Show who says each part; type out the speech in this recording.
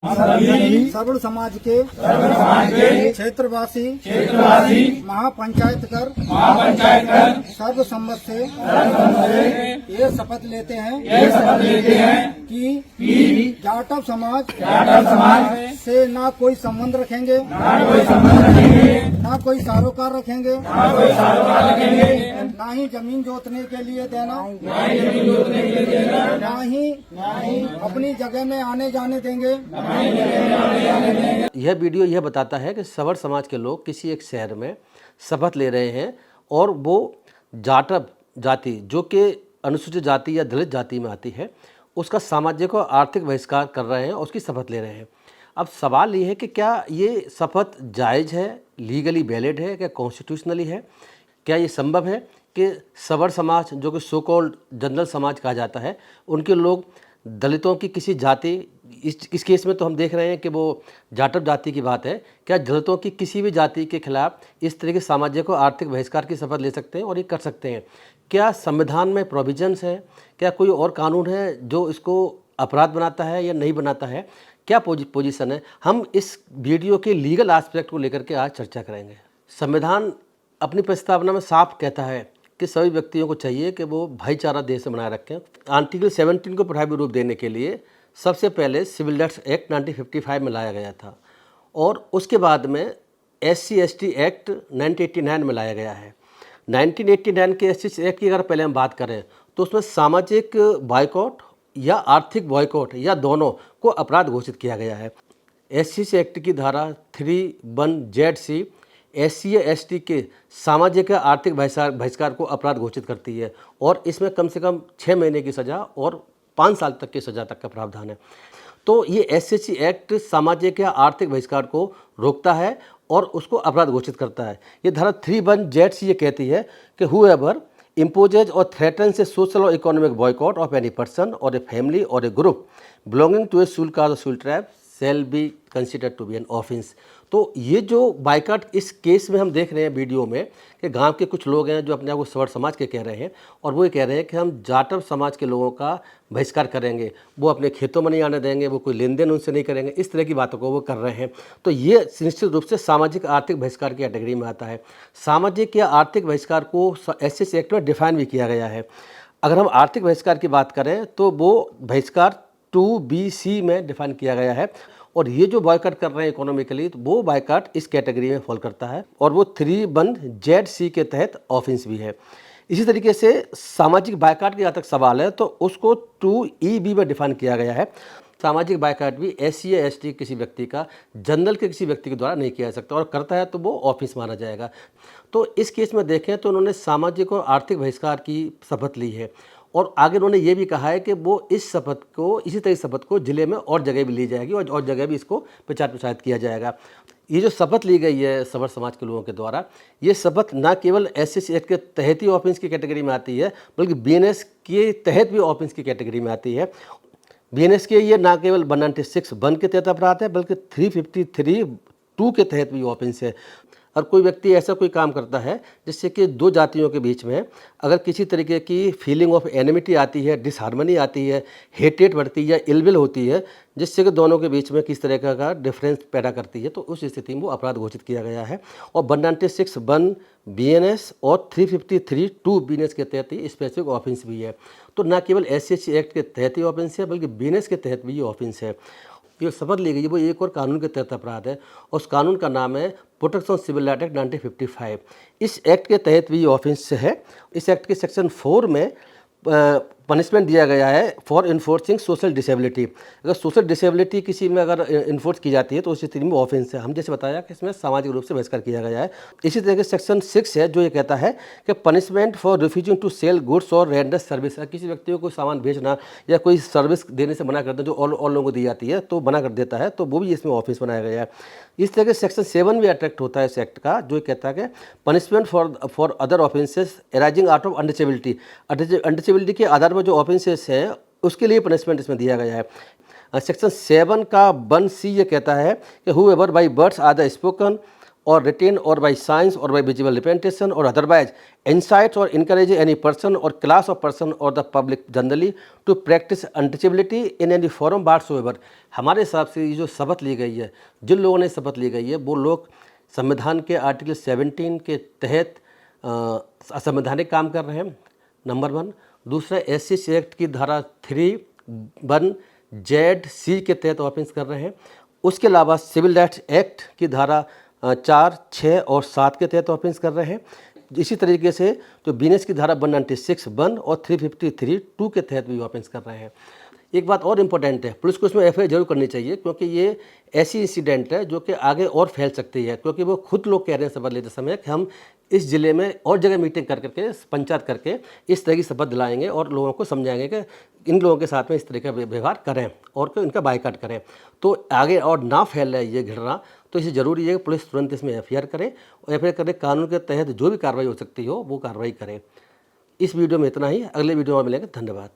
Speaker 1: सभी सर्व समाज के क्षेत्रवासी महापंचायत कर सर्वसम्मत से ये शपथ लेते हैं कि जाटव समाज से ना कोई संबंध रखेंगे, ना कोई सारोकार रखेंगे, ना ही जमीन जोतने के लिए देना, ना ही अपनी जगह में आने जाने देंगे।
Speaker 2: यह वीडियो यह बताता है कि सवर्ण समाज के लोग किसी एक शहर में शपथ ले रहे हैं और वो जाटव जाति जो कि अनुसूचित जाति या दलित जाति में आती है उसका सामाजिक और आर्थिक बहिष्कार कर रहे हैं और उसकी शपथ ले रहे हैं। अब सवाल ये है कि क्या ये शपथ जायज़ है, लीगली वैलिड है, क्या कॉन्स्टिट्यूशनली है, क्या ये संभव है कि सवर्ण समाज जो कि सो कॉल्ड जनरल समाज कहा जाता है उनके लोग दलितों की किसी जाति, इस केस में तो हम देख रहे हैं कि वो जाटव जाति की बात है, क्या दलितों की किसी भी जाति के खिलाफ इस तरह के सामाजिक और आर्थिक बहिष्कार की शपथ ले सकते हैं और ये कर सकते हैं? क्या संविधान में प्रोविजंस है, क्या कोई और कानून है जो इसको अपराध बनाता है या नहीं बनाता है, क्या पोजीशन है? हम इस वीडियो के लीगल एस्पेक्ट को लेकर के आज चर्चा करेंगे। संविधान अपनी प्रस्तावना में साफ कहता है कि सभी व्यक्तियों को चाहिए कि वो भाईचारा देश में बनाए रखें। आर्टिकल 17 को प्रभावी रूप देने के लिए सबसे पहले सिविल राइट्स एक्ट 1955 में लाया गया था और उसके बाद में SC/ST एक्ट 1989 में लाया गया है। 1989 के SC एक्ट की अगर पहले हम बात करें तो उसमें सामाजिक बॉयकॉट या आर्थिक बॉयकॉट या दोनों को अपराध घोषित किया गया है। SC एक्ट की धारा 3(1)(z)(c) SC या ST के सामाजिक या आर्थिक बहिष्कार को अपराध घोषित करती है और इसमें कम से कम 6 महीने की सज़ा और 5 साल तक की सज़ा तक का प्रावधान है। तो ये SC एक्ट सामाजिक या आर्थिक बहिष्कार को रोकता है और उसको अपराध घोषित करता है। ये धारा 3(1)(z) ये कहती है कि whoever imposes or threatens a social or economic boycott of any person or a family or a group belonging to a social cause or social tribe shall be considered to be an offense। तो ये जो boycott इस case में हम देख रहे हैं video में कि गांव के कुछ लोग हैं जो अपने आप को सवर्ण समाज के कह रहे हैं और वो ये कह रहे हैं कि हम जाटव समाज के लोगों का बहिष्कार करेंगे, वो अपने खेतों में नहीं आने देंगे, वो कोई लेन देन उनसे नहीं करेंगे, इस तरह की बातों को वो कर रहे हैं। तो ये निश्चित रूप से सामाजिक आर्थिक बहिष्कार की कैटेगरी में आता है। सामाजिक या आर्थिक बहिष्कार को SC एक्ट में डिफाइन भी किया गया है। अगर हम आर्थिक बहिष्कार की बात करें तो वो बहिष्कार 2BC में डिफाइन किया गया है और ये जो बॉयकॉट कर रहे हैं इकोनॉमिकली तो वो बॉयकॉट इस कैटेगरी में फॉल करता है और वो 3(1)(z)(c) के तहत ऑफेंस भी है। इसी तरीके से सामाजिक बायकॉट की जहाँ तक सवाल है तो उसको 2EB में डिफाइन किया गया है। सामाजिक बायकॉट भी SC या ST किसी व्यक्ति का जनरल के किसी व्यक्ति के द्वारा नहीं किया जा सकता और करता है तो वो ऑफेंस माना जाएगा। तो इस केस में देखें तो उन्होंने सामाजिक और आर्थिक बहिष्कार की शपथ ली है और आगे उन्होंने ये भी कहा है कि वो इस शपथ को इसी तरह शपथ को ज़िले में और जगह भी ली जाएगी और जगह भी इसको प्रचार प्रसारित किया जाएगा। ये जो शपथ ली गई है सवर्ण समाज के लोगों के द्वारा, ये शपथ न केवल SC एक्ट के तहत ही ऑफेंस की कैटेगरी में आती है बल्कि BNS के तहत भी ऑफेंस की कैटेगरी में आती है। BNS के ये न केवल 196(1) के तहत अपराध है बल्कि 353(2) के तहत भी ऑफेंस है। और कोई व्यक्ति ऐसा कोई काम करता है जिससे कि दो जातियों के बीच में अगर किसी तरीके की फीलिंग ऑफ एनिमिटी आती है, डिसहार्मनी आती है, हेटेट बढ़ती है या इलविल होती है जिससे कि दोनों के बीच में किस तरह का डिफरेंस पैदा करती है, तो उस स्थिति में वो अपराध घोषित किया गया है और 196(1) BNS और 353(2) BNS के तहत ही स्पेसिफिक ऑफेंस भी है। तो न केवल SC एक्ट के तहत ही ऑफेंस है बल्कि BNS के तहत भी ये ऑफेंस है। ये शपथ ली गई है वो एक और कानून के तहत अपराध है और उस कानून का नाम है प्रोटेक्शन सिविल राइट एक्ट 1955। इस एक्ट के तहत भी ये ऑफेंस है। इस एक्ट के सेक्शन 4 में पनिशमेंट दिया गया है फॉर इन्फोर्सिंग सोशल डिसेबिलिटी। अगर सोशल डिसेबिलिटी किसी में अगर इन्फोर्स की जाती है तो उस स्थिति में ऑफेंस है। हम जैसे बताया कि इसमें सामाजिक रूप से बहिष्कार किया गया है। इसी तरह के सेक्शन 6 है जो ये कहता है कि punishment for refusing to sell goods और रेंडर सर्विस। किसी व्यक्ति को कोई सामान बेचना या कोई सर्विस देने से मना करता है जो और लोगों को दी जाती है तो मना कर देता है तो वो भी इसमें ऑफेंस बनाया गया है। इस तरह के सेक्शन 7 भी अट्रैक्ट होता है इस एक्ट का जो कहता है कि punishment for other offences arising out of untouchability. Untouchability के आधार पर जो ऑफेंसेस हैं उसके लिए पनिशमेंट इसमें दिया गया है। सेक्शन 7 का 1C ये कहता है कि whoever by words either spoken or written or by signs or by visible representation or otherwise incites or encourages any person or class of person or the public generally to practice untouchability in any forum whatsoever। हमारे हिसाब से ये जो शपथ ली गई है, जिन लोगों ने शपथ ली गई है वो लोग संविधान के आर्टिकल 17 के तहत असंवैधानिक काम कर रहे हैं, नंबर 1। दूसरा, SC एक्ट की धारा 3(1)(z)(c) के तहत ऑफेंस कर रहे हैं। उसके अलावा सिविल राइट्स एक्ट की धारा 4, 6 और 7 के तहत ऑफेंस कर रहे हैं। इसी तरीके से जो बीएनएस की धारा 196(1) और 353(2) के तहत भी ऑफेंस कर रहे हैं। एक बात और इम्पोर्टेंट है, पुलिस को इसमें एफआईआर जरूर करनी चाहिए, क्योंकि ये ऐसी इंसिडेंट है जो कि आगे और फैल सकती है, क्योंकि वो खुद लोग कह रहे हैं शपथ लेते समय कि हम इस ज़िले में और जगह मीटिंग कर करके पंचायत करके इस तरह की शपथ दिलाएंगे और लोगों को समझाएंगे कि इन लोगों के साथ में इस तरह का व्यवहार करें और कि इनका बायकॉट करें, तो आगे और ना फैल ये घटना। तो इसे ज़रूरी है कि पुलिस तुरंत इसमें एफआईआर करे और एफआईआर करके कानून के तहत जो भी कार्रवाई हो सकती हो वो कार्रवाई करे। इस वीडियो में इतना ही, अगले वीडियो में मिलेंगे। धन्यवाद।